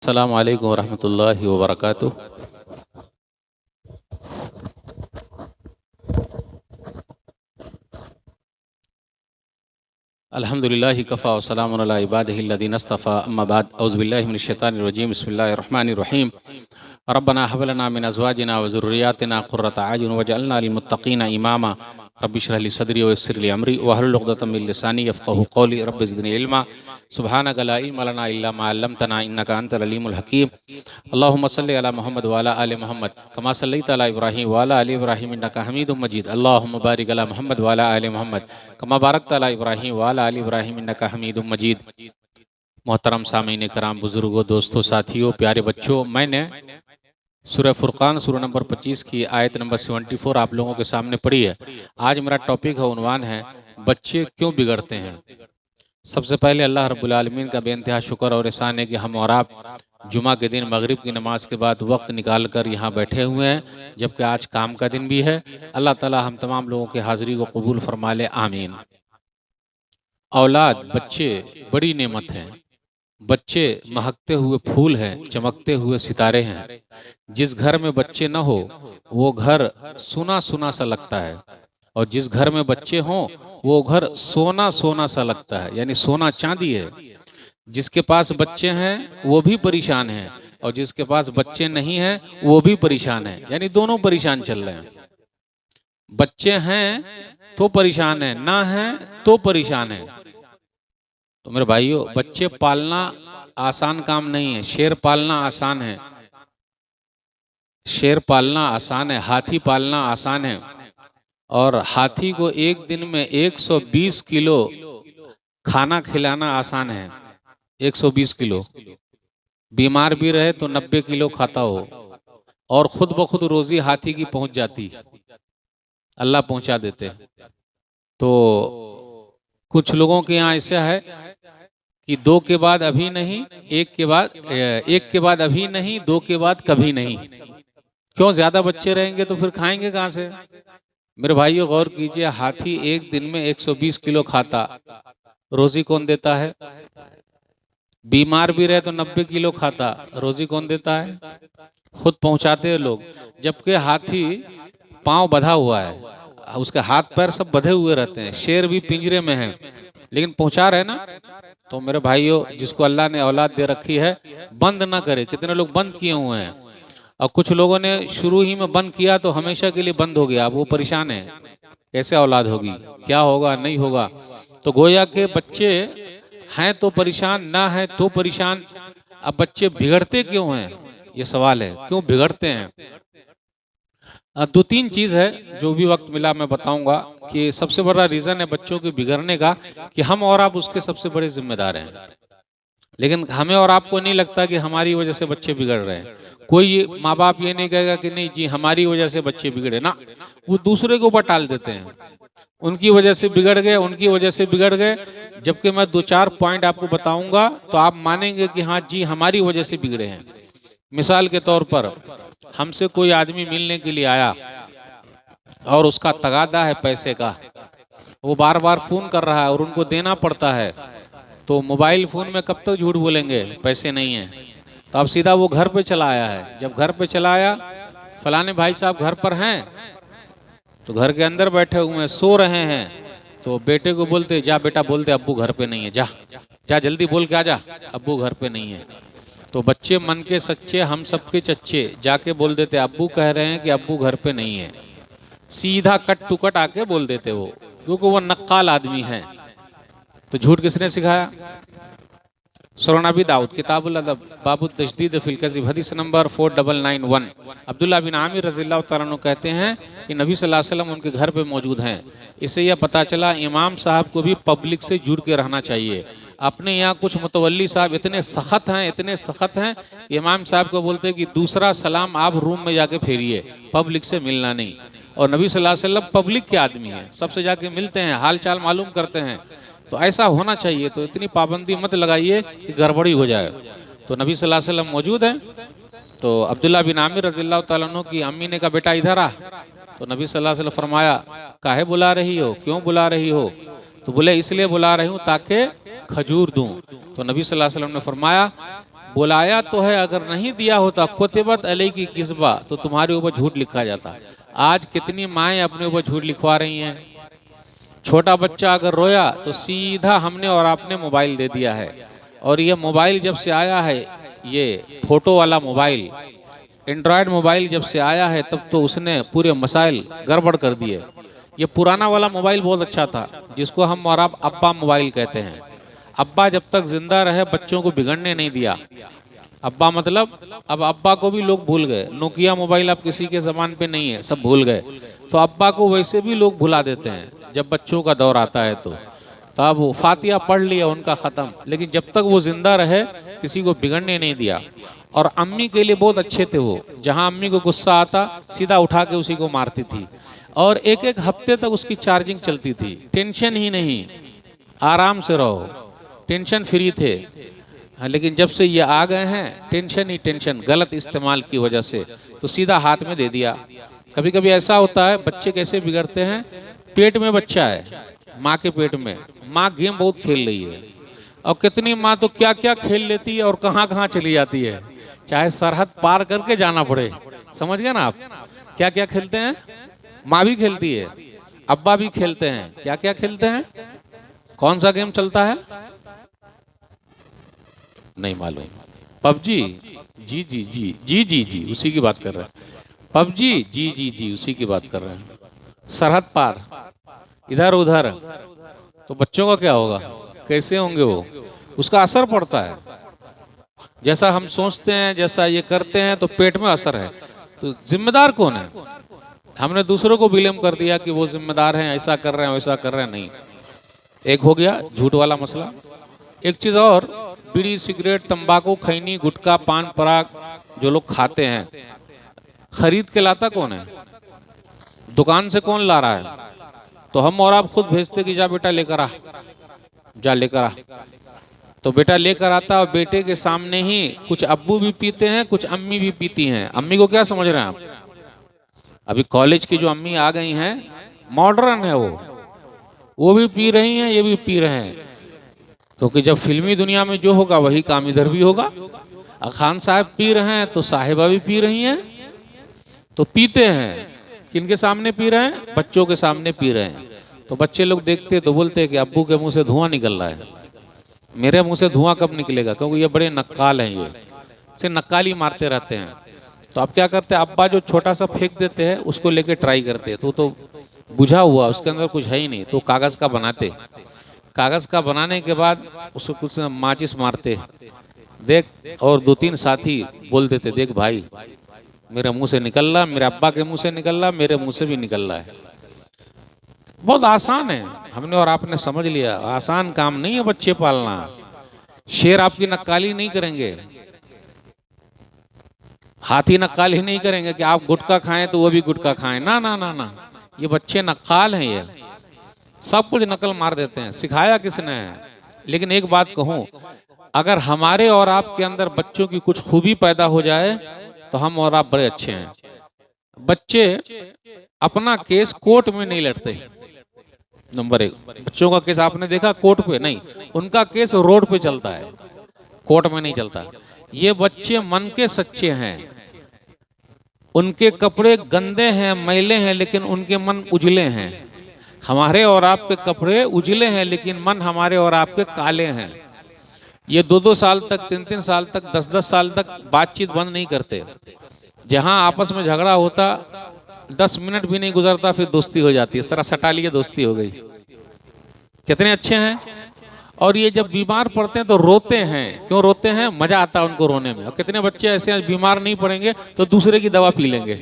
अस्सलामु अलैकुम वरहमतुल्लाहि वबरकातुह। अल्हम्दुलिल्लाहि कफ़ा व सलामुन अला इबादिहिल्लज़ीना इस्तफ़ा अम्मा बाद औज़ु बिल्लाहि मिनश शैतानिर रजीम बिस्मिल्लाहिर रहमानिर रहीम रब्बना हब लना मिन अज़वाजिना व ज़ुर्रिय्यातिना क़ुर्रता अयुन वजअलना लिलमुत्तक़ीना इमामा रब्बि इश्रह ली सदरी व यस्सिर ली अमरी वहलुल उक़दतम मिन लिसानी यफ़क़हू क़ौली रब्बि ज़िदनी इल्मा सुब्हानका ला इल्मा लना इल्ला मा अल्लमतना इन्नका अंतल अलीमुल हकीम। अल्लाहुम्मा सल्लि अला मुहम्मद व अला आलि मुहम्मद कमा सल्लैता अला इब्राहीम व अला आलि इब्राहीम इन्नका हमीदुम मजीद। अल्लाहुम्मा बारिक अला मुहम्मद व अला आलि मुहम्मद कमा बारकता अला इब्राहीम व अला आलि इब्राहीम इन्नका हमीदुम मजीद। मोहतरम सामीन कराम, बुजुर्गों, दोस्तों, साथियों, प्यारे बच्चों, मैंने सूरह फुरकान सूरह नंबर 25 की आयत नंबर 74 आप लोगों के सामने पढ़ी है। आज मेरा टॉपिक है, उन्वान है, बच्चे क्यों बिगड़ते हैं। सबसे पहले अल्लाह रब्बुल आलमीन का बेइंतहा शुक्र और एहसान है कि हम और आप जुमा के दिन मगरिब की नमाज के बाद वक्त निकाल कर यहाँ बैठे हुए हैं, जबकि आज काम का दिन भी है। अल्लाह ताला हम तमाम लोगों की हाज़िरी को कबूल फरमा ले, आमीन। औलाद, बच्चे बड़ी नेमत हैं। बच्चे महकते हुए फूल हैं, चमकते हुए सितारे हैं। जिस घर में बच्चे न हो वो घर सुना सुना सा लगता है, और जिस घर में बच्चे हों वो घर सोना सोना सा लगता है, यानी सोना चांदी है। जिसके पास बच्चे हैं वो भी परेशान है, और जिसके पास बच्चे नहीं हैं वो भी परेशान है, यानी दोनों परेशान चल रहे हैं। बच्चे हैं तो परेशान है, ना है तो परेशान है। तो मेरे भाइयों, बच्चे पालना आसान काम नहीं है। शेर पालना आसान है, शेर पालना आसान है, हाथी पालना आसान है। और हाथी को एक दिन में 120 किलो खाना खिलाना आसान है। 120 किलो, बीमार भी रहे तो 90 किलो खाता हो, और खुद ब खुद रोजी हाथी की पहुंच जाती, अल्लाह पहुंचा देते। तो कुछ लोगों के यहाँ ऐसा है कि दो के बाद अभी नहीं, एक के बाद अभी नहीं, दो के बाद कभी नहीं। क्यों? ज्यादा बच्चे रहेंगे तो फिर खाएंगे कहाँ से। मेरे भाइयों, गौर कीजिए, हाथी एक दिन में 120 किलो खाता, रोजी कौन देता है? बीमार भी रहे तो 90 किलो खाता, रोजी कौन देता है? खुद पहुंचाते हैं लोग। जबकि हाथी पांव बंधा हुआ है, उसके हाथ पैर सब बंधे हुए रहते हैं, शेर भी पिंजरे में है, लेकिन पहुंचा रहे ना। तो मेरे भाइयों, जिसको अल्लाह ने औलाद दे रखी है, बंद ना करे। कितने लोग बंद किए हुए हैं, और कुछ लोगों ने शुरू ही में बंद किया तो हमेशा के लिए बंद हो गया। अब वो परेशान है, कैसे औलाद होगी, क्या होगा, नहीं होगा। तो गोया के बच्चे हैं तो परेशान, ना है तो परेशान। अब बच्चे बिगड़ते क्यों हैं, ये सवाल है, क्यों बिगड़ते हैं। दो तीन चीज है, जो भी वक्त मिला मैं बताऊंगा कि सबसे बड़ा रीजन है बच्चों के बिगड़ने का कि हम और आप उसके सबसे बड़े जिम्मेदार हैं। लेकिन हमें और आपको नहीं लगता कि हमारी वजह से बच्चे बिगड़ रहे हैं। कोई माँ बाप ये नहीं कहेगा कि नहीं जी हमारी वजह से बच्चे बिगड़े ना, वो दूसरे के ऊपर टाल देते हैं, उनकी वजह से बिगड़ गए, उनकी वजह से बिगड़ गए। जबकि मैं दो चार पॉइंट आपको बताऊंगा तो आप मानेंगे कि हाँ जी हमारी वजह से बिगड़े हैं। मिसाल के तौर पर, हमसे कोई आदमी मिलने के लिए आया और उसका तगादा है पैसे का, वो बार बार फोन कर रहा है और उनको देना पड़ता है। तो मोबाइल फोन में कब तक झूठ बोलेंगे, पैसे नहीं है। तो अब सीधा वो घर पे चला आया है। जब घर पे चला आया, फलाने भाई साहब घर पर हैं, तो घर के अंदर बैठे हुए हैं, सो रहे हैं। तो बेटे को बोलते, जा बेटा बोलते अब्बू घर पे नहीं है, जा जा जल्दी बोल के आ जा, अब्बू घर पे नहीं है। तो बच्चे मन के सच्चे, हम सबके चच्चे, जाके बोल देते अब्बू कह रहे हैं कि अब्बू घर पे नहीं है। सीधा कट टू कट आके बोल देते वो, क्योंकि वो नक्काल आदमी है। तो झूठ किसने सिखाया? सुनन नबी दाऊद किताबुल अदब बाबु तशदीद फिल कज़िब, हदीस नंबर 4991। अब्दुल्ला बिन आमिर रज़ियल्लाहु तआला अन्हु कहते हैं कि नबी सल्लल्लाहु अलैहि वसल्लम उनके घर पे मौजूद हैं। इससे यह पता चला इमाम साहब को भी पब्लिक से जुड़ के रहना चाहिए। अपने यहाँ कुछ मुतवल्ली साहब इतने सख्त हैं, इतने सख्त हैं, इमाम साहब को बोलते हैं कि दूसरा सलाम आप रूम में जाके फेरिए, पब्लिक से मिलना नहीं। और नबी सल्लल्लाहु अलैहि वसल्लम पब्लिक के आदमी हैं, सबसे जाके मिलते हैं, हाल चाल मालूम करते हैं। तो ऐसा होना चाहिए। तो इतनी पाबंदी मत लगाइए कि गड़बड़ी हो जाए। तो नबी सल्लल्लाहु अलैहि वसल्लम मौजूद हैं। तो अब्दुल्ला बिन आमिर रज़ियल्लाहु तआला अन्हु की अम्मी ने कहा बेटा इधर आ। तो नबी सल्लल्लाहु अलैहि वसल्लम फरमाया, काहे बुला रही हो, क्यों बुला रही हो? तो बोले इसलिए बुला रही हूँ ताकि खजूर दूं। तो नबी सल्लल्लाहु अलैहि वसल्लम ने फरमाया बुलाया तो है, अगर नहीं दिया होता कुतिबत अलैहि की किस्बा, तो तुम्हारे ऊपर झूठ लिखा जाता। आज कितनी माएँ अपने ऊपर झूठ लिखवा रही हैं। छोटा बच्चा अगर रोया तो सीधा हमने और आपने मोबाइल दे दिया है। और ये मोबाइल जब से आया है, ये फोटो वाला मोबाइल, एंड्रॉयड मोबाइल जब से आया है, तब तो उसने पूरे मसाइल गड़बड़ कर दिए। ये पुराना वाला मोबाइल बहुत अच्छा था, जिसको हम और आप अब्बा मोबाइल कहते हैं। अब्बा जब तक जिंदा रहे बच्चों को बिगड़ने नहीं दिया। अब्बा मतलब अब अब्बा को भी लोग भूल गए। नोकिया मोबाइल अब किसी के ज़बान पे नहीं है, सब भूल गए। तो अब्बा को वैसे भी लोग भुला देते हैं जब बच्चों का दौर आता है। तो अब वो फातिहा पढ़ लिया उनका ख़त्म, लेकिन जब तक वो जिंदा रहे किसी को बिगड़ने नहीं दिया। और अम्मी के लिए बहुत अच्छे थे वो, जहाँ अम्मी को गुस्सा आता सीधा उठा के उसी को मारती थी। और एक एक हफ्ते तक उसकी चार्जिंग चलती थी। टेंशन ही नहीं, आराम से रहो, टेंशन फ्री थे। हाँ, लेकिन जब से ये आ गए हैं टेंशन ही टेंशन, गलत इस्तेमाल की वजह से, तो सीधा हाथ में दे दिया। कभी कभी ऐसा होता है, बच्चे कैसे बिगड़ते हैं। पेट में बच्चा है, माँ के पेट में, माँ गेम बहुत खेल रही है, और कितनी माँ तो क्या क्या खेल लेती है और कहाँ कहाँ चली जाती है, चाहे सरहद पार करके जाना पड़े। समझ गए ना आप, क्या क्या खेलते हैं। माँ भी खेलती है, अब्बा भी खेलते हैं। क्या क्या खेलते हैं, कौन सा गेम चलता है, नहीं मालूम। पबजी, जी जी जी जी जी जी उसी की बात कर रहे हैं। पबजी, जी जी जी उसी की बात कर रहे हैं। सरहद पार, इधर उधर, तो बच्चों का क्या होगा, कैसे होंगे वो, उसका असर पड़ता है। जैसा हम सोचते हैं, जैसा ये करते हैं, तो पेट में असर है। तो जिम्मेदार कौन है। हमने दूसरों को ब्लेम कर दिया कि वो जिम्मेदार हैं, ऐसा कर रहे हैं वैसा कर रहे हैं। नहीं, एक हो गया झूठ वाला मसला। एक चीज और, बीड़ी सिगरेट तंबाकू खैनी गुटखा पान पराग जो लोग खाते हैं, खरीद के लाता कौन है, दुकान से कौन ला रहा है। तो हम और आप खुद भेजते कि जा बेटा लेकर आ, जा लेकर आ। तो बेटा लेकर आता, और बेटे के सामने ही कुछ अब्बू भी पीते हैं, कुछ अम्मी भी पीती हैं। अम्मी को क्या समझ रहे हैं आप, अभी कॉलेज की जो अम्मी आ गई हैं, मॉडर्न है वो भी पी रही हैं, ये भी पी रहे हैं। क्योंकि जब फिल्मी दुनिया में जो होगा वही काम इधर भी होगा। खान साहब पी रहे हैं तो साहिबा भी पी रही हैं, तो पीते हैं। किनके सामने पी रहे हैं, बच्चों के सामने पी रहे हैं। तो बच्चे लोग देखते तो बोलते हैं कि अब्बू के मुंह से धुआं निकल रहा है। मेरे मुंह से धुआं कब निकलेगा, क्योंकि ये बड़े नक्काल हैं, ये से नक्काली मारते रहते हैं। तो अब क्या करते हैं, अब्बा जो छोटा सा फेंक देते हैं उसको लेके ट्राई करते हैं। तो बुझा हुआ, उसके अंदर कुछ है ही नहीं, तो कागज़ का बनाते। कागज़ का बनाने के बाद उसको कुछ माचिस मारते, देख, और दो तीन साथी बोल देते, देख भाई मेरे मुंह से निकल रहा, मेरे अब्बा के मुंह से निकल रहा, मेरे मुंह से भी निकल रहा है। बहुत आसान है, हमने और आपने समझ लिया। आसान काम नहीं है बच्चे पालना। शेर आपकी नक्काली नहीं करेंगे, हाथी नक्काली नहीं करेंगे कि आप गुटखा खाएं तो वो भी गुटखा खाएं। ना ना ना ना, ये बच्चे नक्काल हैं, ये सब कुछ नकल मार देते हैं। सिखाया किसने है। लेकिन एक बात कहूं, अगर हमारे और आपके अंदर बच्चों की कुछ खूबी पैदा हो जाए तो हम और आप बड़े अच्छे हैं। बच्चे अपना केस कोर्ट में नहीं लड़ते। नंबर एक, बच्चों का केस आपने देखा कोर्ट पे नहीं, उनका केस रोड पे चलता है, कोर्ट में नहीं चलता। ये बच्चे मन के सच्चे हैं। उनके कपड़े गंदे हैं, मैले हैं, लेकिन उनके मन उजले हैं। हमारे और आपके कपड़े उजले हैं, लेकिन मन हमारे और आपके काले हैं। ये 2-2 साल तक, 3-3 साल तक, 10-10 साल तक बातचीत बंद नहीं करते। जहां आपस में झगड़ा होता 10 मिनट भी नहीं गुजरता, फिर दोस्ती हो जाती है। इस तरह सटा लिए दोस्ती हो गई। कितने अच्छे हैं। और ये जब बीमार पड़ते हैं तो रोते हैं। क्यों रोते हैं, मजा आता है उनको रोने में। और कितने बच्चे ऐसे हैं बीमार नहीं पड़ेंगे तो दूसरे की दवा पी लेंगे।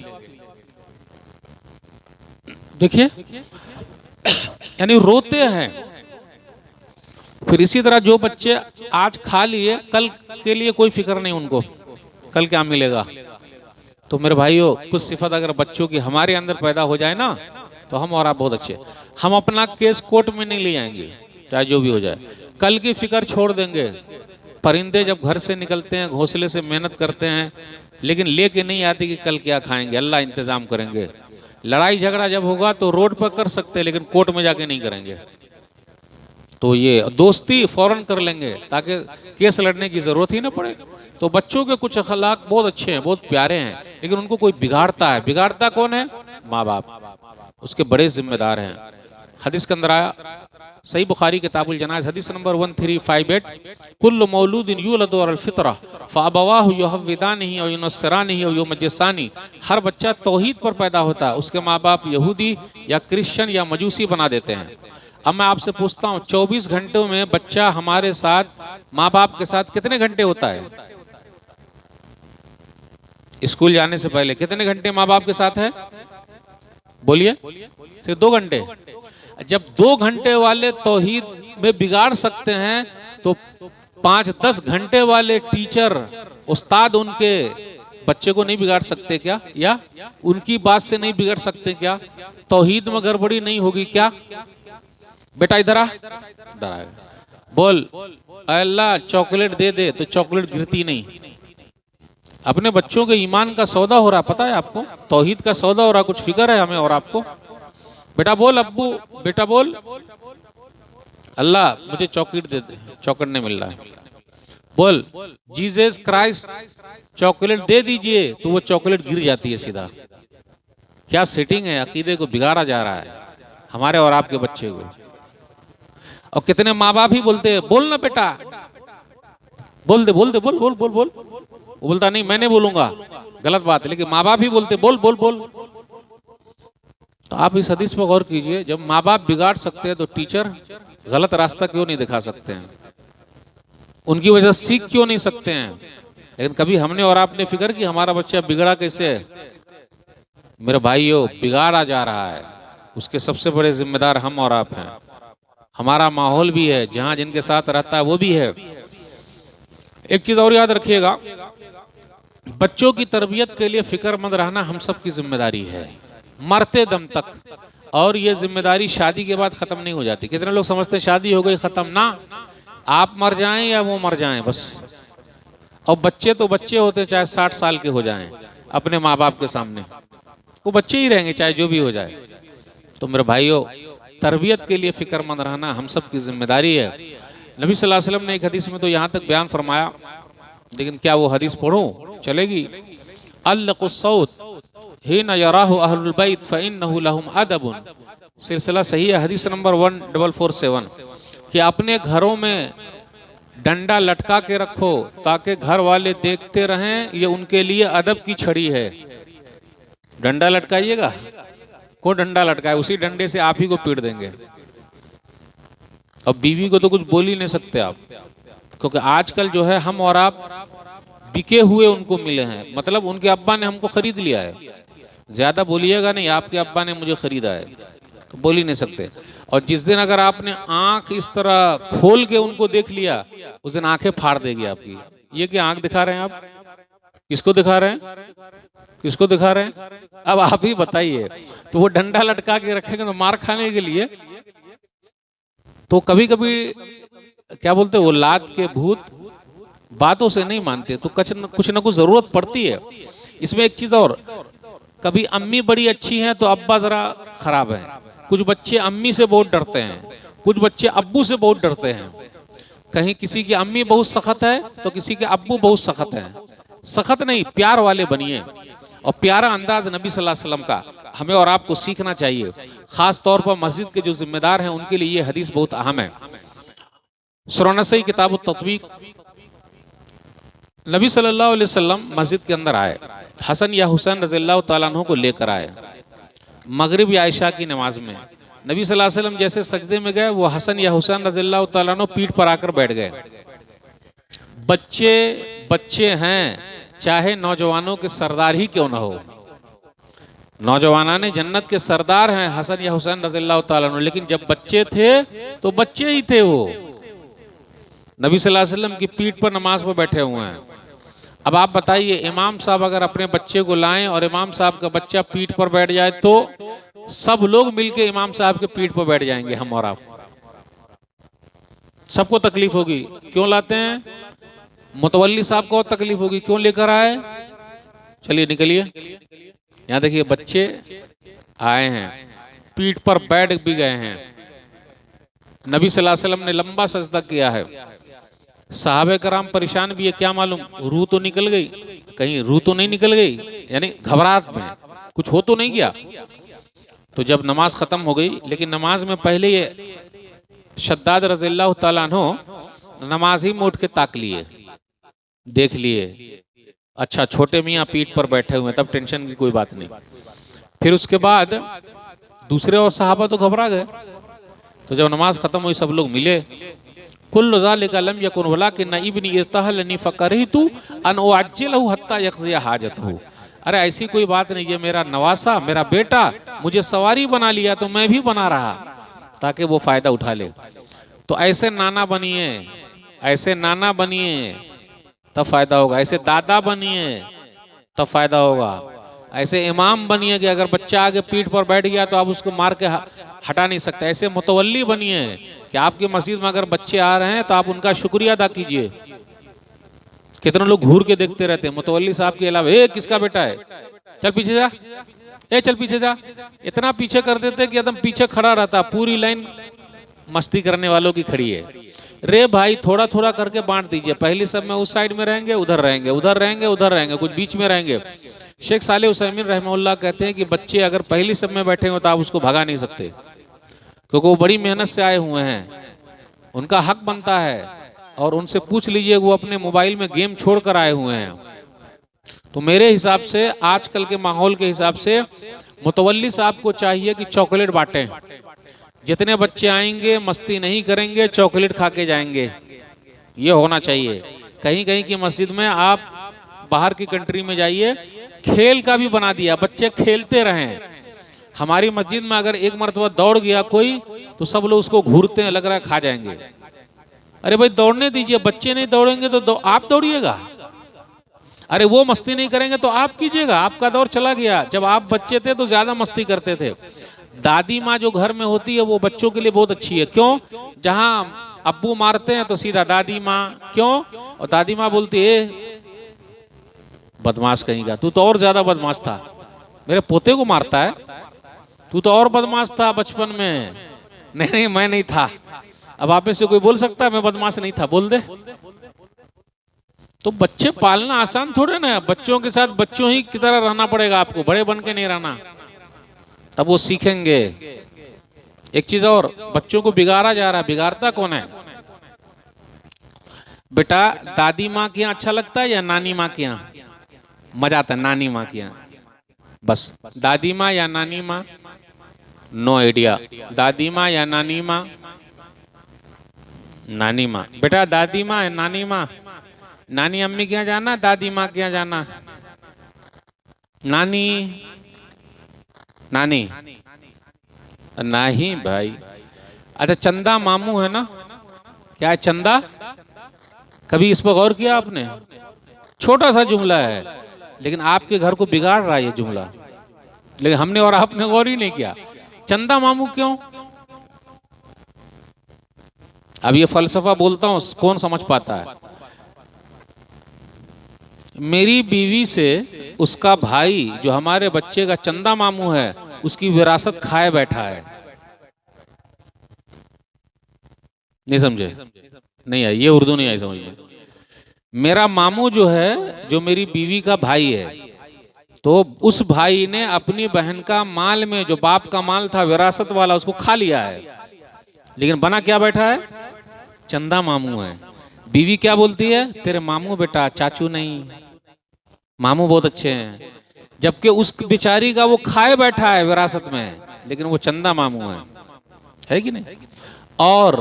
देखिए, यानी रोते हैं। फिर इसी तरह जो बच्चे आज खा लिए, कल के लिए कोई फिक्र नहीं उनको, कल क्या मिलेगा। तो मेरे भाइयों, कुछ सिफत अगर बच्चों की हमारे अंदर पैदा हो जाए ना, तो हम और आप बहुत अच्छे। हम अपना केस कोर्ट में नहीं ले जाएंगे, चाहे जो भी हो जाए। कल की फिक्र छोड़ देंगे। परिंदे जब घर से निकलते हैं, घोंसले से मेहनत करते हैं, लेकिन लेके नहीं आते कि कल क्या खाएंगे, अल्लाह इंतजाम करेंगे। लड़ाई झगड़ा जब होगा तो रोड पर कर सकते हैं, लेकिन कोर्ट में जाके नहीं करेंगे। तो ये दोस्ती फौरन कर लेंगे ताकि केस लड़ने की जरूरत ही ना पड़े। तो बच्चों के कुछ अखलाक बहुत अच्छे हैं, बहुत प्यारे हैं, लेकिन उनको कोई बिगाड़ता है। बिगाड़ता कौन है? माँ बाप, उसके बड़े जिम्मेदार हैं। हदीस के अंदर आया, सही बुखारी किताबुल जनाज़ हदीस नंबर 1358, कुल्लु मौलूदिन यूलदु अलल फितरा फअबवाहु युहव्विदानिही और युनस्सिरानिही और युमज्जिसानी। हर बच्चा तौहीद पर पैदा होता है, उसके माँ बाप यहूदी या क्रिश्चियन या मजूसी बना देते हैं। अब मैं आपसे पूछता हूँ, 24 घंटों में बच्चा हमारे साथ, माँ बाप के साथ कितने घंटे होता है? स्कूल जाने से पहले कितने घंटे माँ बाप के साथ है? बोलिए। सिर्फ 2 घंटे। जब 2 घंटे वाले तौहीद में बिगाड़ सकते हैं, तो 5-10 घंटे वाले टीचर, उस्ताद उनके बच्चे को नहीं बिगाड़ सकते क्या? या उनकी बात से नहीं बिगड़ सकते क्या? तौहीद में गड़बड़ी नहीं होगी क्या? बेटा इधर आ, इधर आ, बोल अल्लाह चॉकलेट दे दे, तो चॉकलेट गिरती नहीं। अपने बच्चों के ईमान का सौदा हो रहा, पता है आपको? तौहीद का सौदा हो रहा, कुछ फिक्र है हमें और आपको? बेटा बोल अब्बू, बेटा बोल अल्लाह मुझे चॉकलेट दे दे, चॉकलेट नहीं मिल रहा है। बोल जीसस क्राइस्ट चॉकलेट दे दीजिए, तो वो चॉकलेट गिर जाती है सीधा। क्या सेटिंग है, अकीदे को बिगाड़ा जा रहा है हमारे और आपके बच्चे को। और कितने माँ बाप ही बोलते हैं बोल ना बेटा, बोल दे बोल दे, बोल बोल बोल बोल। वो बोलता नहीं मैं नहीं बोलूंगा, गलत बात है, लेकिन माँ बाप ही बोलते बोल बोल बोल। तो आप इस हदीस पर गौर कीजिए, जब माँ बाप बिगाड़ सकते हैं तो टीचर गलत रास्ता क्यों नहीं दिखा सकते हैं? उनकी वजह से सीख क्यों नहीं सकते हैं? लेकिन कभी हमने और आपने फिक्र की हमारा बच्चा बिगड़ा कैसे है? मेरे भाइयों, बिगाड़ा जा रहा है, उसके सबसे बड़े जिम्मेदार हम और आप हैं। हमारा माहौल भी है, जहां जिनके साथ रहता है वो भी है। एक चीज और याद रखिएगा, बच्चों की तरबियत के लिए फिक्रमंद रहना हम सब की जिम्मेदारी है, मरते दम तक। और ये जिम्मेदारी शादी के बाद खत्म नहीं हो जाती। कितने लोग समझते हैं शादी हो गई खत्म, ना, आप मर जाएं या वो मर जाएं बस। और बच्चे तो बच्चे होते, चाहे 60 साल के हो जाएं, अपने माँ बाप के सामने वो बच्चे ही रहेंगे, चाहे जो भी हो जाए। तो मेरे भाइयों, तरबियत के लिए फिक्रमंद रहना हम सब की जिम्मेदारी है। नबी सल्लल्लाहु अलैहि वसल्लम ने एक हदीस में तो यहाँ तक बयान फरमाया, लेकिन क्या वो हदीस पढ़ूं? चलेगी। अल्लक़ुस्सौत हिन यराहु अहलुल बैत फ़इन्नहु लहुम अदबुन। सिलसिला सही है, हदीस नंबर 1447, कि अपने घरों में डंडा लटका के रखो ताकि घर वाले देखते रहें, ये उनके लिए अदब की छड़ी है। डंडा लटकाइएगा, को डंडा लटकाए, उसी डंडे से आप ही को पीट देंगे। अब बीवी को तो कुछ बोल ही नहीं सकते आप, क्योंकि आजकल जो है हम और आप बिके हुए उनको मिले हैं। मतलब उनके अब्बा ने हमको खरीद लिया है। ज्यादा बोलिएगा नहीं, आपके अब्बा ने मुझे खरीदा है, तो बोल ही नहीं सकते। और जिस दिन अगर आपने आंख इस तरह खोल के उनको देख लिया, उस दिन आंखें फाड़ देगी आपकी। ये क्या आंख दिखा रहे हैं आप? किसको दिखा रहे हैं? किसको दिखा रहे हैं? अब आप ही बताइए। तो वो डंडा लटका के रखेंगे तो मार खाने के लिए। तो कभी कभी क्या बोलते हैं, वो लात के भूत बातों से नहीं मानते, तो कुछ न कुछ जरूरत पड़ती है। इसमें एक चीज और, कभी अम्मी बड़ी अच्छी हैं तो अब्बा जरा खराब है। कुछ बच्चे अम्मी से बहुत डरते हैं, कुछ बच्चे अब्बू से बहुत डरते हैं। कहीं किसी की अम्मी बहुत सख्त है तो किसी के अब्बू बहुत सख्त है। सख्त नहीं, प्यार वाले बनिए। और प्यारा अंदाज नबी सल्लल्लाहु अलैहि वसल्लम का हमें और आपको सीखना चाहिए। खास तौर पर मस्जिद के जो जिम्मेदार हैं उनके लिए ये हदीस बहुत अहम है। सुरनसई किताब तत्वीक, नबी सल्लल्लाहु अलैहि वसल्लम मस्जिद के अंदर आए, हसन या हुसैन रज़ियल्लाहु ताला अन्हु को लेकर आए। मगरिब या इशा की नमाज में नबी सल्लल्लाहु अलैहि वसल्लम जैसे सजदे में गए, वो हसन या हुसैन रज़ियल्लाहु ताला अन्हु पीठ पर आकर बैठ गए। बच्चे बच्चे हैं, चाहे नौजवानों के सरदार ही क्यों ना हो। नौजवानाने जन्नत के सरदार हैं हसन या हुसैन रज़ियल्लाहु ताला अन्हु, लेकिन जब बच्चे थे तो बच्चे ही थे। वो नबी सल्लल्लाहु अलैहि वसल्लम की पीठ पर नमाज पर बैठे हुए हैं। अब आप बताइए, इमाम साहब अगर अपने बच्चे को लाएं और इमाम साहब का बच्चा पीठ पर बैठ जाए तो सब लोग मिलके इमाम साहब के पीठ पर बैठ जाएंगे, हम और आप। सबको तकलीफ होगी, क्यों लाते हैं? मुतवल्ली साहब को तकलीफ होगी, क्यों लेकर आए? चलिए निकलिए। यहाँ देखिए, बच्चे आए हैं, पीठ पर बैठ भी गए हैं। नबी सल्लल्लाहु अलैहि वसल्लम ने लंबा सजदा किया है। सहाबे कराम परेशान भी है, क्या मालूम रूह तो निकल गई, कहीं रूह तो नहीं निकल गई, यानी घबराहट में कुछ हो तो नहीं गया। तो जब नमाज खत्म हो गई, लेकिन नमाज में पहले ये शद्दाद रज़ियल्लाहु ताला अन्हु नमाज ही में उठ के ताक लिए, देख लिए, अच्छा छोटे मियाँ पीठ पर बैठे हुए, तब टेंशन की कोई बात नहीं। फिर उसके बाद दूसरे और सहाबा तो घबरा गए। तो जब नमाज खत्म हुई सब लोग मिले, कुल्लु ज़ालिका लम यकुन वलाकिन इब्नी इर्तहलनी फकरिहतु अन उअज्जिलहु हत्ता यक़ज़िया हाजतहु। अरे ऐसी कोई बात नहीं, ये मेरा नवासा, मेरा बेटा मुझे सवारी बना लिया तो मैं भी बना रहा ताकि वो फायदा उठा ले। तो ऐसे नाना बनिए, ऐसे नाना बनिए तब फायदा होगा, ऐसे दादा बनिए तब फायदा होगा, ऐसे इमाम बनिए कि अगर बच्चा आगे पीठ पर बैठ गया तो आप उसको मार के हटा नहीं सकते। ऐसे मुतवल्ली बनिए कि आपकी मस्जिद में अगर बच्चे आ रहे हैं तो आप उनका शुक्रिया अदा कीजिए। कितने लोग घूर के देखते रहते हैं मुतवल्ली साहब के अलावा, ए किसका बेटा है, चल पीछे जा, ए चल पीछे जा, इतना पीछे कर देते कि एकदम पीछे खड़ा रहता, पूरी लाइन मस्ती करने वालों की खड़ी है। रे भाई थोड़ा थोड़ा करके बांट दीजिए, पहली सब में उस साइड में रहेंगे, उधर रहेंगे, उधर रहेंगे, उधर रहेंगे, कुछ बीच में रहेंगे। शेख सालेह उसैमीन रहमतुल्लाह कहते हैं कि बच्चे अगर पहली सब में बैठे हो तो आप उसको भगा नहीं सकते, क्योंकि वो बड़ी मेहनत से आए हुए हैं, उनका हक बनता है। और उनसे पूछ लीजिए, वो अपने मोबाइल में गेम छोड़ कर आए हुए हैं। तो मेरे हिसाब से आजकल के माहौल के हिसाब से मुतवल्ली साहब को चाहिए कि चॉकलेट बांटें। जितने बच्चे आएंगे मस्ती नहीं करेंगे, चॉकलेट खा के जाएंगे, ये होना चाहिए। कहीं कहीं की मस्जिद में, आप बाहर की कंट्री में जाइए, खेल का भी बना दिया, बच्चे खेलते रहें। हमारी मस्जिद में अगर एक मरतबा दौड़ गया कोई तो सब लोग उसको घूरते हैं, लग रहा है खा जाएंगे। अरे भाई दौड़ने दीजिए, बच्चे नहीं दौड़ेंगे तो आप दौड़िएगा। अरे वो मस्ती नहीं करेंगे तो आप कीजिएगा। आपका दौर चला गया, जब आप बच्चे थे तो ज्यादा मस्ती करते थे। दादी माँ जो घर में होती है वो बच्चों के लिए बहुत अच्छी है। क्यों? जहाँ अब्बू मारते हैं तो सीधा दादी माँ, क्यों? और दादी माँ बोलती है बदमाश कहीं का, तू तो और ज्यादा बदमाश था, मेरे पोते को मारता है, तू तो और बदमाश था बचपन में। नहीं नहीं मैं नहीं था। अब आप में से कोई बोल सकता है मैं बदमाश नहीं था? बोल दे। तो बच्चे पालना आसान थोड़े ना, बच्चों के साथ बच्चों ही की तरह रहना पड़ेगा आपको, बड़े बन के नहीं रहना, तब वो सीखेंगे। एक चीज और, बच्चों को बिगाड़ा जा रहा है, बिगाड़ता कौन है? बेटा दादी माँ के यहाँ अच्छा लगता है या नानी माँ के यहाँ मजा आता है? नानी माँ के यहाँ बस। दादी माँ या नानी माँ? No idea. दादी माँ या नानी माँ? नानी माँ। बेटा दादी माँ या नानी माँ? नानी अम्मी के यहाँ जाना, दादी माँ के यहाँ जाना? नानी नानी नहीं भाई। अच्छा चंदा मामू है ना? क्या है चंदा? कभी इस पर गौर किया आपने? छोटा सा जुमला है लेकिन आपके घर को बिगाड़ रहा है ये जुमला, लेकिन हमने और आपने गौर ही नहीं किया। चंदा मामू क्यों? अब ये फलसफा बोलता हूं, कौन समझ पाता है? मेरी बीवी से उसका भाई जो हमारे बच्चे का चंदा मामू है, उसकी विरासत खाए बैठा है। नहीं समझे? नहीं आई ये उर्दू, नहीं आई समझ में। मेरा मामू जो है, जो मेरी बीवी का भाई है, तो उस भाई ने अपनी बहन का माल में जो बाप का माल था विरासत वाला, उसको खा लिया है, लेकिन बना क्या बैठा है? चंदा मामू है। बीवी क्या बोलती है? तेरे मामू बेटा, चाचू नहीं, मामू बहुत अच्छे हैं। जबकि उस बेचारी का वो खाए बैठा है विरासत में, लेकिन वो चंदा मामू है कि नहीं? और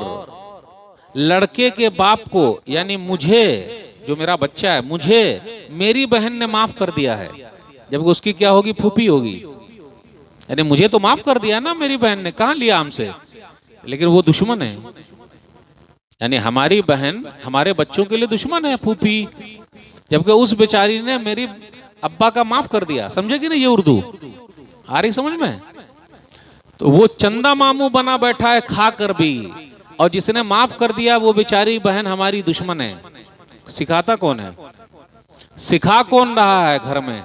लड़के के बाप को, यानी मुझे, जो मेरा बच्चा है, मुझे मेरी बहन ने माफ कर दिया है, जबकि उसकी क्या होगी? फूफी होगी। यानी मुझे तो माफ कर दिया ना मेरी बहन ने, कहाँ लिया हमसे, लेकिन वो दुश्मन है। यानी हमारी बहन हमारे बच्चों के लिए दुश्मन है, फूफी, जबकि उस बेचारी ने मेरी अब्बा का माफ कर दिया। समझे कि नहीं? ये उर्दू आ रही समझ में? तो वो चंदा मामू बना बैठा है खा कर भी, और जिसने माफ कर दिया वो बेचारी बहन हमारी दुश्मन है। सिखाता कौन है? सिखा कौन रहा है घर में?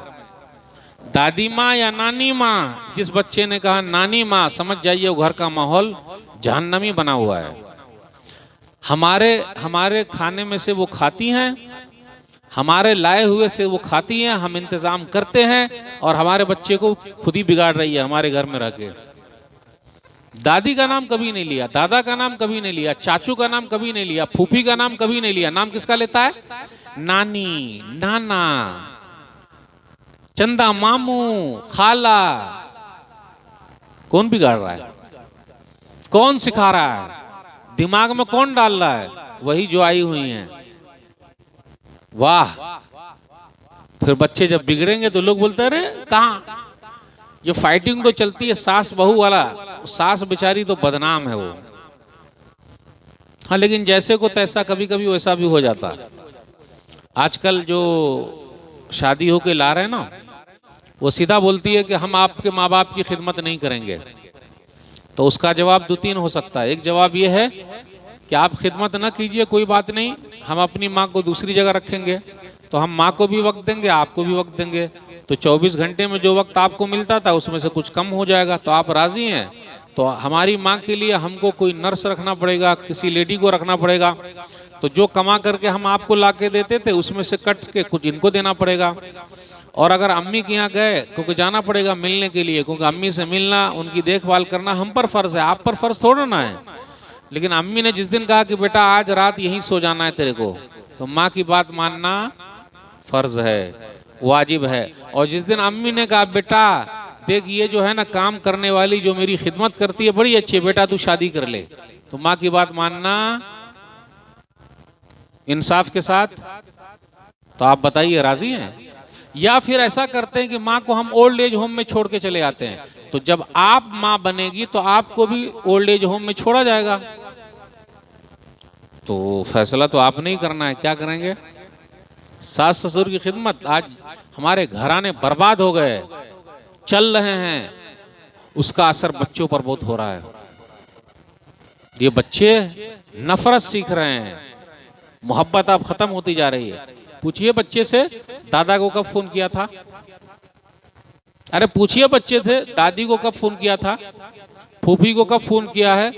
दादी माँ या नानी माँ? जिस बच्चे ने कहा नानी माँ, समझ जाइए वो घर का माहौल जहन्नमी बना हुआ है। हमारे हमारे खाने में से वो खाती हैं, हमारे लाए हुए से वो खाती हैं, हम इंतजाम करते हैं और हमारे बच्चे को खुद ही बिगाड़ रही है हमारे घर में रह के। दादी का नाम कभी नहीं लिया, दादा का नाम कभी नहीं लिया, चाचू का नाम कभी नहीं लिया, फूफी का नाम कभी नहीं लिया। नाम किसका लेता है? नानी, नाना, चंदा मामू, खाला। कौन बिगाड़ रहा है? कौन सिखा रहा है? दिमाग में कौन डाल रहा है? वही जो आई हुई हैं। वाह। फिर बच्चे जब बिगड़ेंगे तो लोग बोलते हैं अरे कहाँ, ये फाइटिंग तो चलती है सास बहू वाला, सास बेचारी तो बदनाम है वो। हाँ, लेकिन जैसे को तैसा कभी कभी वैसा भी हो जाता है। आजकल जो शादी होके ला रहे हैं ना, वो सीधा बोलती है कि हम आपके माँ बाप की खिदमत नहीं करेंगे। तो उसका जवाब दो तीन हो सकता है। एक जवाब ये है कि आप खिदमत ना कीजिए, कोई बात नहीं, हम अपनी माँ को दूसरी जगह रखेंगे। तो हम माँ को भी वक्त देंगे, आपको भी वक्त देंगे। तो 24 घंटे में जो वक्त आपको मिलता था उसमें से कुछ कम हो जाएगा। तो आप राजी हैं? तो हमारी माँ के लिए हमको कोई नर्स रखना पड़ेगा, किसी लेडी को रखना पड़ेगा। तो जो कमा करके हम आपको ला के देते थे उसमें से कट के कुछ इनको देना पड़ेगा। और अगर अम्मी के यहाँ गए, क्योंकि जाना पड़ेगा मिलने के लिए, क्योंकि अम्मी से मिलना, उनकी देखभाल करना हम पर फर्ज है, आप पर फर्ज थोड़ा ना है। लेकिन अम्मी ने जिस दिन कहा कि बेटा आज रात यहीं सो जाना है तेरे को, तो माँ की बात मानना फर्ज है, वाजिब है। और जिस दिन अम्मी ने कहा बेटा देख ये जो है ना काम करने वाली जो मेरी खिदमत करती है बड़ी अच्छी है, बेटा तू शादी कर ले, तो माँ की बात मानना इंसाफ के साथ। तो आप बताइए राजी हैं? या फिर ऐसा करते हैं कि माँ को हम ओल्ड एज होम में छोड़ के चले आते हैं, तो जब आप माँ बनेगी तो आपको भी ओल्ड एज होम में छोड़ा जाएगा। तो फैसला तो आपने ही करना है, क्या करेंगे? सास ससुर की खिदमत, आज हमारे घराने बर्बाद हो गए, चल रहे हैं, उसका असर बच्चों पर बहुत हो रहा है। ये बच्चे नफरत सीख रहे हैं, मोहब्बत अब खत्म होती जा रही है। पूछिए बच्चे से दादा को कब फोन किया था? अरे पूछिए बच्चे से दादी को कब फोन किया था, फूफी को कब फोन किया है।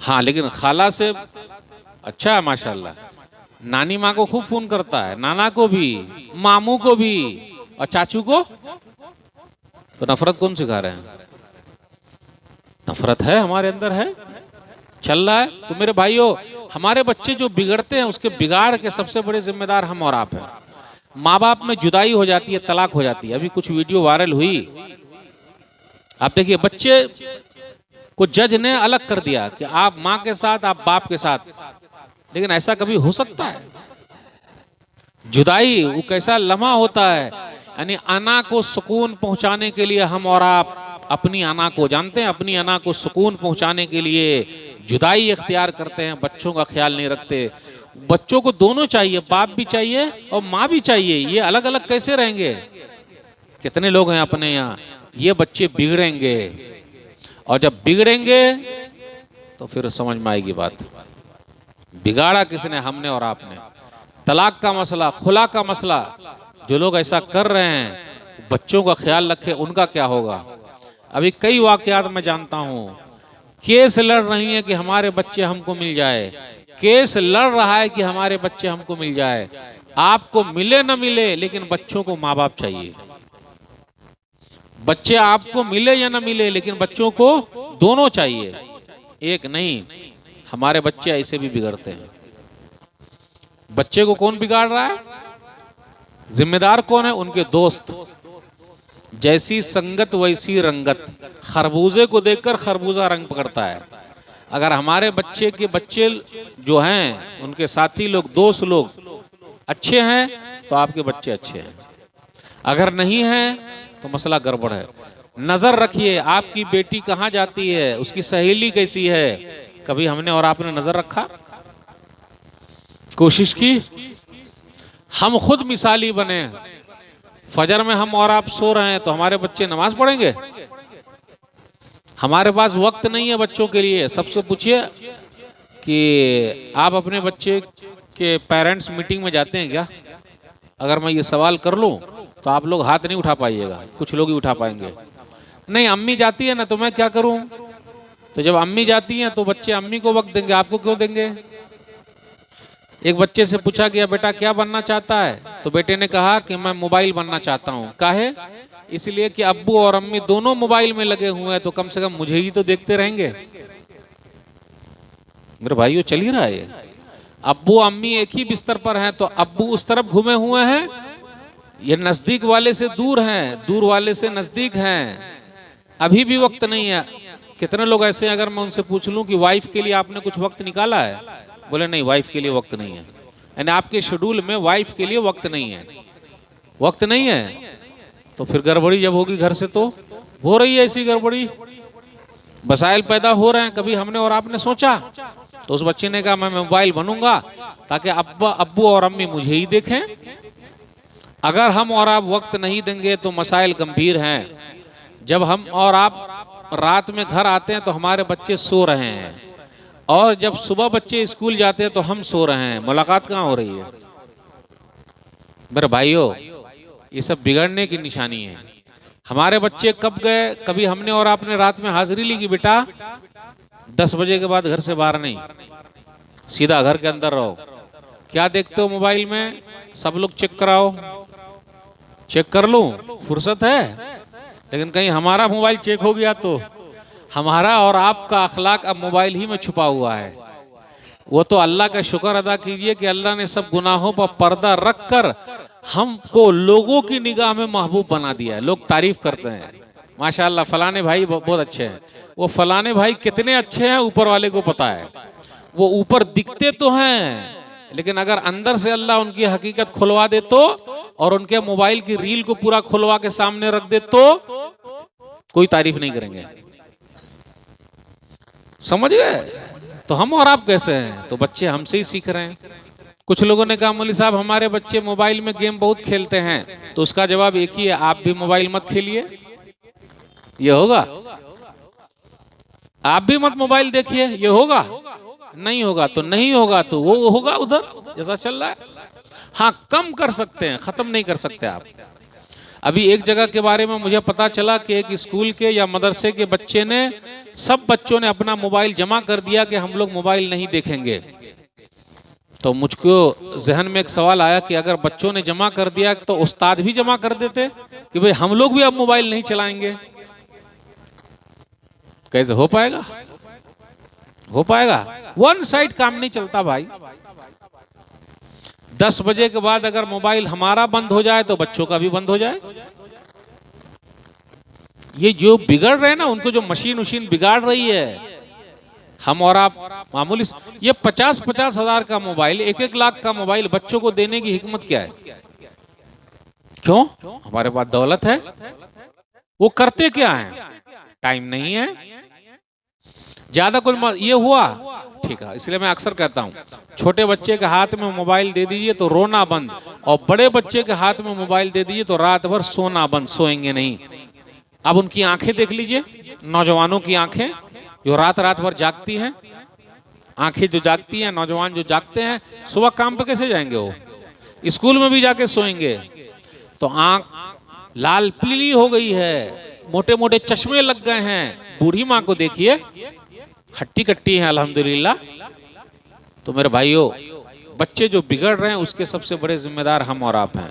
हाँ, लेकिन खाला से अच्छा है माशाल्लाह, नानी माँ को खूब फोन करता है, नाना को भी, मामू को भी, और चाचू को। तो नफरत कौन सिखा रहे हैं? नफरत है हमारे अंदर है, चल रहा है। तो मेरे भाइयों, हमारे बच्चे जो बिगड़ते हैं उसके बिगाड़ के सबसे बड़े जिम्मेदार हम और आप हैं। माँ बाप में जुदाई हो जाती है, तलाक हो जाती है। अभी कुछ वीडियो वायरल हुई, आप देखिए, बच्चे को जज ने अलग कर दिया कि आप माँ के साथ, आप बाप के साथ। लेकिन ऐसा कभी हो सकता है? जुदाई वो कैसा लम्हा होता है। यानी अना को सुकून पहुंचाने के लिए हम और आप अपनी अना को जानते हैं, अपनी अना को सुकून पहुंचाने के लिए जुदाई इख्तियार करते हैं, बच्चों का ख्याल नहीं रखते। बच्चों को दोनों चाहिए, बाप भी चाहिए और माँ भी चाहिए। ये अलग अलग कैसे रहेंगे? कितने लोग हैं अपने यहाँ, ये बच्चे बिगड़ेंगे। और जब बिगड़ेंगे तो फिर समझ में आएगी बात, बिगाड़ा किसने? हमने और आपने। तलाक का मसला, खुला का मसला, जो लोग ऐसा कर रहे हैं, बच्चों का ख्याल रखें, उनका क्या होगा? अभी कई वाकयात मैं जानता हूँ, केस लड़ रही हैं कि हमारे बच्चे हमको मिल जाए, केस लड़ रहा है कि हमारे बच्चे हमको मिल जाए। आपको मिले न मिले, लेकिन बच्चों को माँ बाप चाहिए। बच्चे आपको मिले या न मिले, लेकिन बच्चों को दोनों चाहिए, एक नहीं। हमारे बच्चे ऐसे भी बिगड़ते हैं। बच्चे को कौन बिगाड़ रहा है? जिम्मेदार कौन है? उनके दोस्त। जैसी संगत वैसी रंगत, खरबूजे को देखकर खरबूजा रंग पकड़ता है। अगर हमारे बच्चे के बच्चे जो हैं, उनके साथी लोग, दोस्त लोग अच्छे हैं तो आपके बच्चे अच्छे हैं, अगर नहीं हैं तो मसला गड़बड़ है। नजर रखिए, आपकी बेटी कहाँ जाती है, उसकी सहेली कैसी है, कभी हमने और आपने नजर रखा? कोशिश की? हम खुद मिसाली बने। फजर में हम और आप सो रहे हैं तो हमारे बच्चे नमाज पढ़ेंगे? हमारे पास वक्त नहीं है बच्चों के लिए। सबसे पूछिए कि आप अपने बच्चे के पेरेंट्स मीटिंग में जाते हैं क्या? अगर मैं ये सवाल कर लूं तो आप लोग हाथ नहीं उठा पाइएगा, कुछ लोग ही उठा पाएंगे। नहीं, अम्मी जाती है ना, तो मैं क्या करूं? तो जब अम्मी जाती हैं तो बच्चे अम्मी को वक्त देंगे, आपको क्यों देंगे? एक बच्चे से पूछा गया बेटा क्या बनना चाहता है, तो बेटे ने कहा कि मैं मोबाइल बनना चाहता हूँ। काहे? इसलिए कि अब्बू और अम्मी दोनों मोबाइल में लगे हुए हैं, तो कम से कम मुझे ही तो देखते रहेंगे। मेरे भाइयों चल ही रहा है ये। अब्बू अम्मी एक ही बिस्तर पर हैं, तो अब्बू उस तरफ घूमे हुए हैं, ये नजदीक वाले से दूर हैं, दूर वाले से नजदीक हैं। अभी भी वक्त नहीं है। कितने लोग ऐसे हैं, अगर मैं उनसे पूछ लूं कि वाइफ के लिए आपने कुछ वक्त निकाला है, बोले नहीं वाइफ के लिए वक्त नहीं है। यानी आपके शेड्यूल में वाइफ के लिए वक्त नहीं है, वक्त नहीं है। तो फिर गड़बड़ी जब होगी घर से, तो हो रही है ऐसी गड़बड़ी, मसाइल पैदा हो रहे हैं। कभी हमने और आपने सोचा? तो उस बच्चे ने कहा मैं मोबाइल बनूंगा ताकि अब्बू और अम्मी मुझे ही देखें। अगर हम और आप वक्त नहीं देंगे तो मसाइल गंभीर हैं। जब हम और आप रात में घर आते हैं तो हमारे बच्चे सो रहे हैं, और जब सुबह बच्चे स्कूल जाते हैं तो हम सो रहे हैं। मुलाकात कहाँ हो रही है? मेरे भाइयों ये सब बिगड़ने की निशानी है। हमारे बच्चे कब गए? कभी हमने और आपने रात में हाजिरी ली कि बेटा 10 बजे के बाद घर से बाहर नहीं, सीधा घर के अंदर रहो। क्या देखते हो मोबाइल में? सब लोग चेक कराओ। चेक कर लूं, फुर्सत है। लेकिन कहीं हमारा मोबाइल चेक हो गया तो हमारा और आपका अखलाक अब मोबाइल ही में छुपा हुआ है। वो तो अल्लाह का शुक्र अदा कीजिए कि अल्लाह ने सब गुनाहों पर पर्दा रख कर हमको लोगों की निगाह में महबूब बना दिया है। लोग तारीफ करते हैं, माशाअल्लाह फलाने भाई बहुत अच्छे हैं। वो फलाने भाई कितने अच्छे हैं ऊपर वाले को पता है। वो ऊपर दिखते तो हैं, लेकिन अगर अंदर से अल्लाह उनकी हकीकत खुलवा दे तो, और उनके मोबाइल की रील को पूरा खुलवा के सामने रख दे तो कोई तारीफ नहीं करेंगे। समझ गए? तो हम और आप कैसे हैं? तो बच्चे हमसे ही सीख रहे हैं। कुछ लोगों ने कहा मौलवी साहब हमारे बच्चे मोबाइल में गेम बहुत खेलते हैं, तो उसका जवाब एक ही है, आप भी मोबाइल मत खेलिए। ये होगा? आप भी मत मोबाइल देखिए, ये होगा? नहीं होगा। तो नहीं होगा तो वो होगा उधर जैसा चल रहा है। हाँ कम कर सकते हैं, खत्म नहीं कर सकते आप। अभी एक जगह के बारे में मुझे पता चला कि एक स्कूल के या मदरसे के बच्चे ने, सब बच्चों ने अपना मोबाइल जमा कर दिया कि हम लोग मोबाइल नहीं देखेंगे। तो मुझको जहन में एक सवाल आया कि अगर बच्चों ने जमा कर दिया तो उस्ताद भी जमा कर देते कि भाई हम लोग भी अब मोबाइल नहीं चलाएंगे। कैसे हो पाएगा? हो पाएगा? वन साइड काम नहीं चलता भाई। 10 बजे के बाद अगर मोबाइल हमारा बंद हो जाए तो बच्चों का भी बंद हो जाए। ये जो बिगड़ रहे हैं ना, उनको जो मशीन बिगाड़ रही है, हम और आप मामूली। ये 50-50 हजार का मोबाइल, 1-1 लाख का मोबाइल बच्चों को देने की हिकमत क्या है? क्यों? हमारे पास दौलत है। वो करते क्या है? टाइम नहीं है ज्यादा। कुछ ये हुआ ठीक है। इसलिए मैं अक्सर कहता हूँ छोटे बच्चे के हाथ में मोबाइल दे दीजिए तो रोना बंद, और बड़े बच्चे के हाथ में मोबाइल दे दीजिए तो रात भर सोना बंद, सोएंगे नहीं। अब उनकी आंखें देख लीजिए, नौजवानों की आंखें जो रात रात भर जागती हैं। आंखें जो जागती हैं, नौजवान जो जागते हैं, सुबह काम पे कैसे जाएंगे? वो स्कूल में भी जाके सोएंगे। तो आंख लाल पीली हो गई है, मोटे मोटे चश्मे लग गए हैं। बूढ़ी माँ को देखिए, हट्टी कट्टी है अल्हम्दुलिल्लाह। तो मेरे भाइयों बच्चे जो बिगड़ रहे हैं उसके सबसे बड़े जिम्मेदार हम और आप हैं।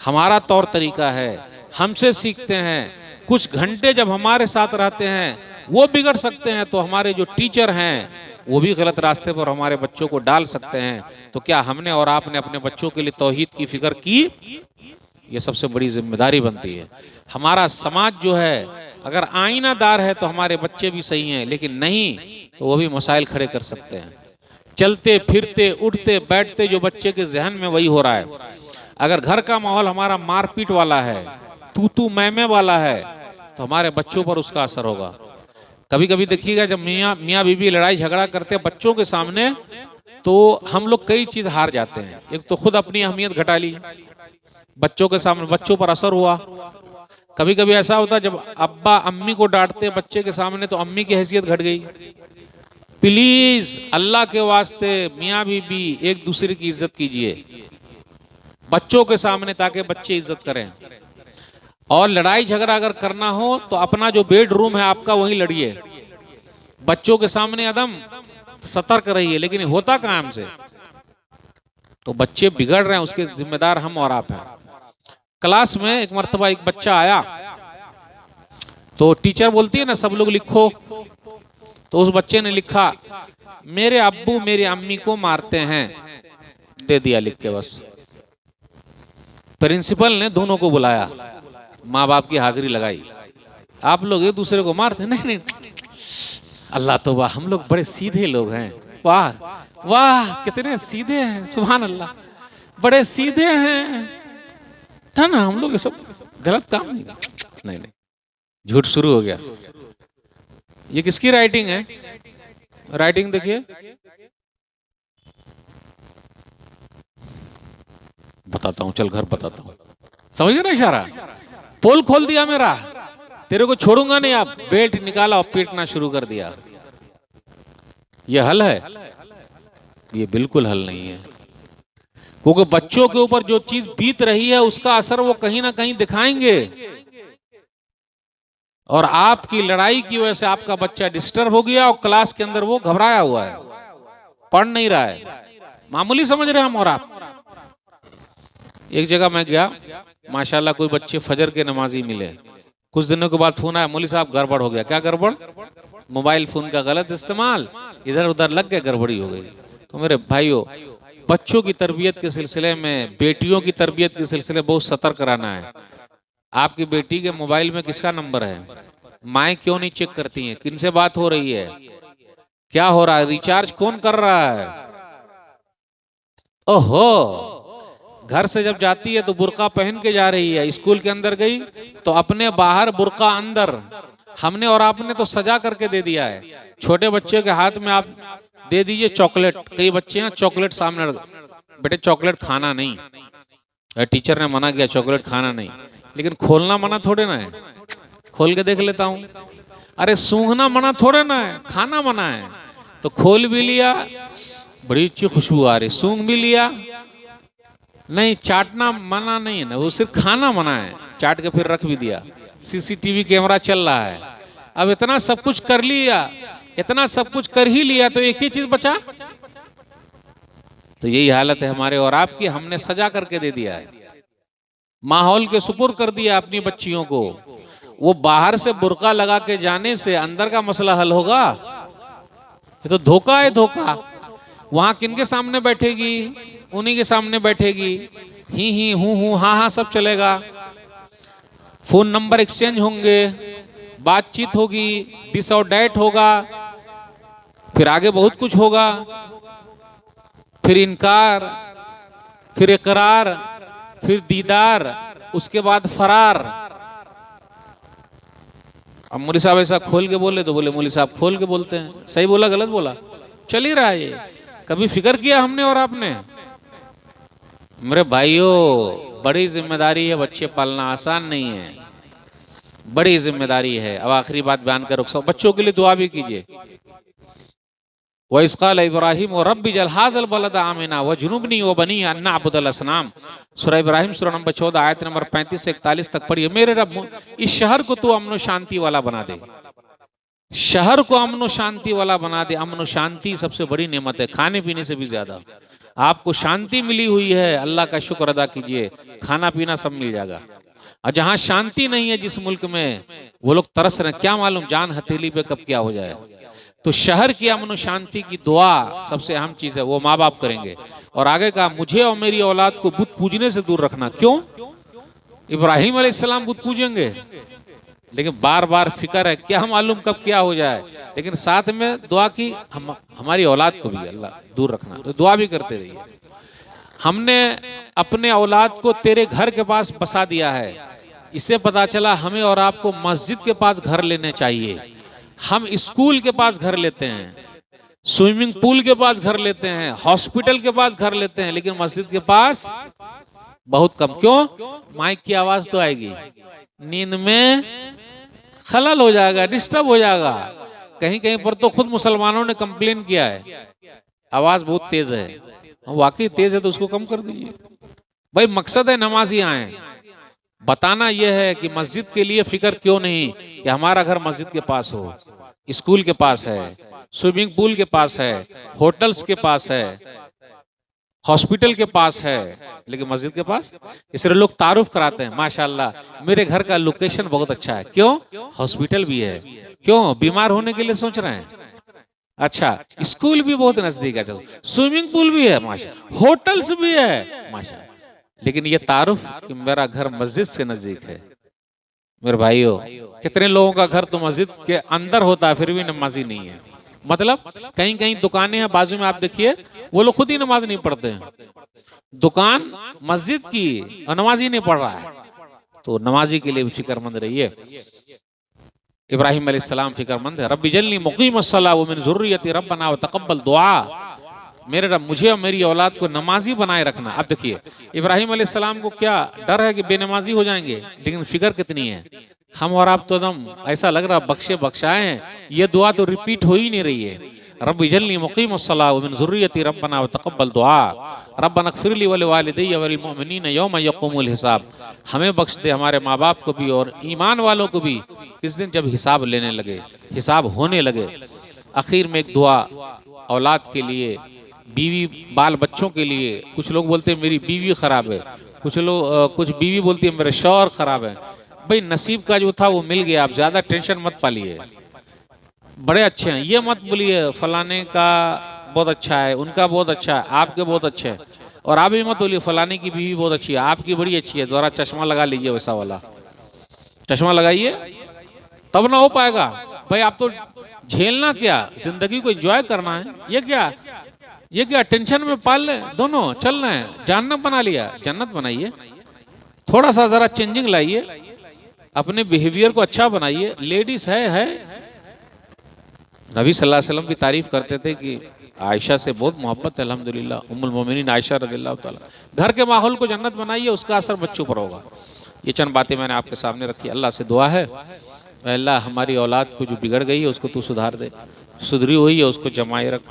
हमारा तौर तरीका है, हमसे सीखते हैं। कुछ घंटे जब हमारे साथ रहते हैं वो बिगड़ सकते हैं, तो हमारे जो टीचर हैं वो भी गलत रास्ते पर हमारे बच्चों को डाल सकते हैं। तो क्या हमने और आपने अपने बच्चों के लिए तौहीद की फिक्र की? ये सबसे बड़ी जिम्मेदारी बनती है। हमारा समाज जो है अगर आईनादार है तो हमारे बच्चे भी सही हैं, लेकिन नहीं तो वो भी मसाइल खड़े कर सकते हैं। चलते फिरते उठते बैठते जो बच्चे के जहन में वही हो रहा है। अगर घर का माहौल हमारा मारपीट वाला है, तू तू मैं वाला है, तो हमारे बच्चों पर उसका असर होगा। कभी कभी देखिएगा जब मियाँ बीवी लड़ाई झगड़ा करते हैं बच्चों के सामने, तो हम लोग कई चीज हार जाते हैं। एक तो खुद अपनी अहमियत घटा ली, बच्चों के सामने बच्चों पर असर हुआ। कभी कभी ऐसा होता है जब अब्बा अम्मी को डांटते बच्चे के सामने तो अम्मी की हैसियत घट गई। प्लीज अल्लाह के वास्ते मियाँ बीबी एक दूसरे की इज्जत कीजिए बच्चों के सामने, ताकि बच्चे इज्जत करें। और लड़ाई झगड़ा अगर करना हो तो अपना जो बेडरूम है आपका वहीं लड़िए। बच्चों के सामने एकदम सतर्क रहिए, लेकिन होता कहाँ हमसे। तो बच्चे बिगड़ रहे हैं, उसके जिम्मेदार हम और आप हैं। क्लास में एक मर्तबा एक बच्चा आया, तो टीचर बोलती है ना सब लोग लिखो, तो उस बच्चे ने लिखा मेरे अब्बू मेरी अम्मी को मारते हैं, दे दिया लिख के बस। प्रिंसिपल ने दोनों को बुलाया, माँ बाप की हाजिरी लगाई, आप लोग एक दूसरे को मारते? नहीं नहीं, अल्लाह तो वाह, हम लोग बड़े सीधे लोग हैं, वाह वाह कितने सीधे हैं, सुभान अल्लाह, बड़े सीधे हैं, है ना, हम लोग ये सब गलत काम नहीं। नहीं नहीं, झूठ शुरू हो गया। ये किसकी राइटिंग है? राइटिंग देखिए, बताता हूं, चल घर बताता हूं, समझ गए ना इशारा? पोल खोल दिया मेरा, तेरे को छोड़ूंगा नहीं, आप बेल्ट निकाला और पीटना शुरू कर दिया। ये हल है? ये बिल्कुल हल नहीं है, क्योंकि बच्चों के ऊपर जो चीज बीत रही है उसका असर वो कहीं ना कहीं दिखाएंगे, और आपकी लड़ाई की वजह से आपका बच्चा डिस्टर्ब हो गया और क्लास के अंदर वो घबराया हुआ है, पढ़ नहीं रहा है। मामूली समझ रहे हैं हम और आप। एक जगह मैं गया, माशाल्लाह कोई बच्चे फजर के नमाजी मिले, कुछ दिनों के बाद फोन आया, मौलवी साहब गड़बड़ हो गया। क्या गड़बड़? मोबाइल फोन का गलत इस्तेमाल, इधर उधर लग गए, गड़बड़ी हो गई। तो मेरे भाइयों, बच्चों की तरबियत के सिलसिले में, बेटियों की तरबियत के सिलसिले में बहुत सतर्क रहना है। आपकी बेटी के मोबाइल में किसका नंबर है? माएँ क्यों नहीं चेक करती हैं? किनसे बात हो रही है? क्या हो रहा है? रिचार्ज कौन कर रहा है? ओहो, घर से जब जाती है तो बुर्का पहन के जा रही है, स्कूल के अंदर गई तो अपने बाहर बुर्का अंदर। हमने और आपने तो सजा करके दे दिया है। छोटे बच्चे के हाथ में आप दे दीजिए चॉकलेट, कई बच्चे हैं चॉकलेट सामने, बेटे चॉकलेट खाना नहीं, टीचर ने मना किया चॉकलेट खाना नहीं, लेकिन खोलना मना थोड़े ना है, खोल के देख लेता हूँ। अरे सूंघना मना थोड़े ना है, खाना मना है। तो खोल भी लिया, बड़ी अच्छी खुशबू आ रही, सूंघ भी लिया, नहीं चाटना मना नहीं है ना, वो सिर्फ खाना मना है, चाट के फिर रख भी दिया। सीसीटीवी कैमरा चल रहा है। अब इतना सब कुछ कर लिया, इतना सब कुछ कर ही लिया, तो एक ही चीज बचा। तो यही हालत है हमारे और आपकी, हमने सजा करके दे दिया है, माहौल के सुपुर्द कर दिया अपनी बच्चियों को। वो बाहर से बुर्का लगा के जाने से अंदर का मसला हल होगा? ये तो धोखा है, धोखा। वहां किनके सामने बैठेगी? उन्हीं के सामने बैठेगी, ही हूं हाँ हाँ सब चलेगा, फोन नंबर एक्सचेंज होंगे, बातचीत होगी, दिस और डैट होगा, फिर आगे बहुत कुछ होगा, फिर इनकार, फिर इकरार, फिर दीदार, उसके बाद फरार। अब मौलवी साहब ऐसा खोल के बोले तो बोले मौलवी साहब खोल के बोलते हैं, सही बोला गलत बोला? चल ही रहा है ये। कभी फिक्र किया हमने और आपने? मेरे भाइयों, बड़ी जिम्मेदारी है, बच्चे पालना आसान नहीं है, बड़ी जिम्मेदारी है। अब आखिरी बात बयान करो, सब बच्चों के लिए दुआ भी कीजिए। वइज़ क़ाल इब्राहीम व रब्बि जअल हाज़ल बलद आमिना वजनुबनी व बनी अन नअबुदल असनाम। सूरह इब्राहिम सूरह नंबर 14 आयत नंबर 35 से 41 तक पढ़िए। मेरे रब, इस शहर को तू अमन शांति वाला बना दे, शहर को अमन शांति वाला बना दे। अमन शांति सबसे बड़ी नेमत है, खाने पीने से भी ज्यादा। आपको शांति मिली हुई है, अल्लाह का शुक्र अदा कीजिए, खाना पीना सब मिल जाएगा। और जहां शांति नहीं है जिस मुल्क में, वो लोग तरस रहे, क्या मालूम जान हथेली पे कब क्या हो जाए। तो शहर की अमन शांति की दुआ सबसे अहम चीज है, वो माँ बाप करेंगे। और आगे कहा मुझे और मेरी औलाद को बुत पूजने से दूर रखना। क्यों? इब्राहिम अलैहिस्सलाम बुत पूजेंगे, लेकिन बार बार फिक्र है क्या मालूम कब क्या हो जाए। लेकिन साथ में दुआ की हमारी औलाद को भी अल्लाह दूर रखना, तो दुआ भी करते रहिए। हमने अपने औलाद को तेरे घर के पास बसा दिया है, इससे पता चला हमें और आपको मस्जिद के पास घर लेने चाहिए। हम स्कूल के पास घर लेते हैं, स्विमिंग पूल के पास घर लेते हैं, हॉस्पिटल के पास घर लेते हैं, लेकिन मस्जिद के पास बहुत कम। क्यों? माइक की आवाज तो आएगी, नींद में खलल हो जाएगा, डिस्टर्ब हो जाएगा। कहीं कहीं पर तो खुद मुसलमानों ने कंप्लेन किया है, आवाज बहुत तेज है। वाकई तेज है तो उसको कम कर दीजिए भाई। मकसद है नमाजी आए, बताना यह है कि मस्जिद के लिए फिक्र क्यों नहीं कि हमारा घर मस्जिद के पास हो। स्कूल के पास है, स्विमिंग पूल के पास है, होटल्स के पास है, हॉस्पिटल के पास है, लेकिन मस्जिद के पास। इसलिए लोग तारुफ कराते हैं, माशाल्लाह मेरे घर का लोकेशन बहुत अच्छा है। क्यों? हॉस्पिटल भी है। क्यों? बीमार होने के लिए सोच रहे हैं। अच्छा, स्कूल भी बहुत नजदीक है, स्विमिंग पूल भी है माशा, होटल्स भी है माशा, लेकिन ये तारुफ कि मेरा घर मस्जिद से नजदीक है। मेरे भाइयों, कितने लोगों का घर तो मस्जिद के अंदर होता है फिर भी नमाजी नहीं है। मतलब कहीं कहीं दुकानें हैं बाजू में, आप देखिए वो लोग खुद ही नमाज नहीं पढ़ते हैं, दुकान मस्जिद की और नमाजी नहीं पढ़ रहा है। तो नमाजी के लिए भी फिक्रमंद रहिए। इब्राहिम अलैहिस्सलाम फिक्रमंद है, रब्बी जल्नी मुक़ीमस्सलाह व मिन ज़ुर्रियती रब्बना व तक़ब्बल दुआ। मेरे रब मुझे और मेरी औलाद को नमाजी बनाए रखना। अब देखिए इब्राहिम अलैहिस्सलाम को क्या डर है कि बेनमाजी हो जाएंगे, लेकिन फिक्र कितनी है। हम और आप तो एकदम ऐसा लग रहा बख्शे बख्शाए हैं, ये दुआ तो रिपीट हो ही नहीं रही है। रब्बी जल्नी मुक़ीमस्सलाह व मिन ज़ुर्रियती रब्बना व तक़ब्बल दुआ रब्बना इग़फ़िरली व लिवालिदैया व लिलमुअमिनीना यौम यक़ूमुल हिसाब। हमें बख्श दे, हमारे माँ बाप को भी और ईमान वालों को भी, इस दिन जब हिसाब लेने लगे, हिसाब होने लगे। आखिर में एक दुआ औलाद के लिए, बीवी बाल बच्चों के लिए। कुछ लोग बोलते हैं मेरी बीवी खराब है, कुछ बीवी बोलती है मेरे शौहर खराब है। भाई नसीब का जो था वो मिल गया, आप ज्यादा टेंशन मत पालिए। बड़े अच्छे हैं, ये मत बोलिए फलाने का बहुत अच्छा है, उनका बहुत अच्छा है, आपके बहुत अच्छे हैं। और आप भी मत बोलिए फलाने की बीवी बहुत अच्छी है, आपकी बड़ी अच्छी है, दोबारा चश्मा लगा लीजिए, वैसा वाला चश्मा लगाइए तब ना हो पाएगा। भाई आप तो झेलना क्या, जिंदगी को एंजॉय करना है। ये क्या टेंशन में पाल ले, दोनों चल रहे हैं। जहन्नम बना लिया, जन्नत बनाइए। थोड़ा सा जरा चेंजिंग लाइए, अपने बिहेवियर को अच्छा बनाइए। लेडीज है नबी सल्लल्लाहु अलैहि वसल्लम की तारीफ करते थे कि आयशा से बहुत मोहब्बत है, अल्हम्दुलिल्लाह उम्मुल मोमिनीन आयशा रज़ियल्लाहु ताला। घर के माहौल को जन्नत बनाइए, उसका असर बच्चों पर होगा। ये चंद बातें मैंने आपके सामने रखी। अल्लाह से दुआ है, अल्लाह हमारी औलाद को जो बिगड़ गई है उसको तू सुधार दे, सुधरी हुई है उसको जमाए रख,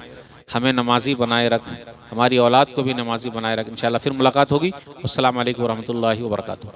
हमें नमाजी बनाए रख, हमारी औलाद को भी नमाजी बनाए रख। इंशाअल्लाह फिर मुलाकात होगी। अस्सलाम वालेकुम व रहमतुल्लाहि व बरकातुहू।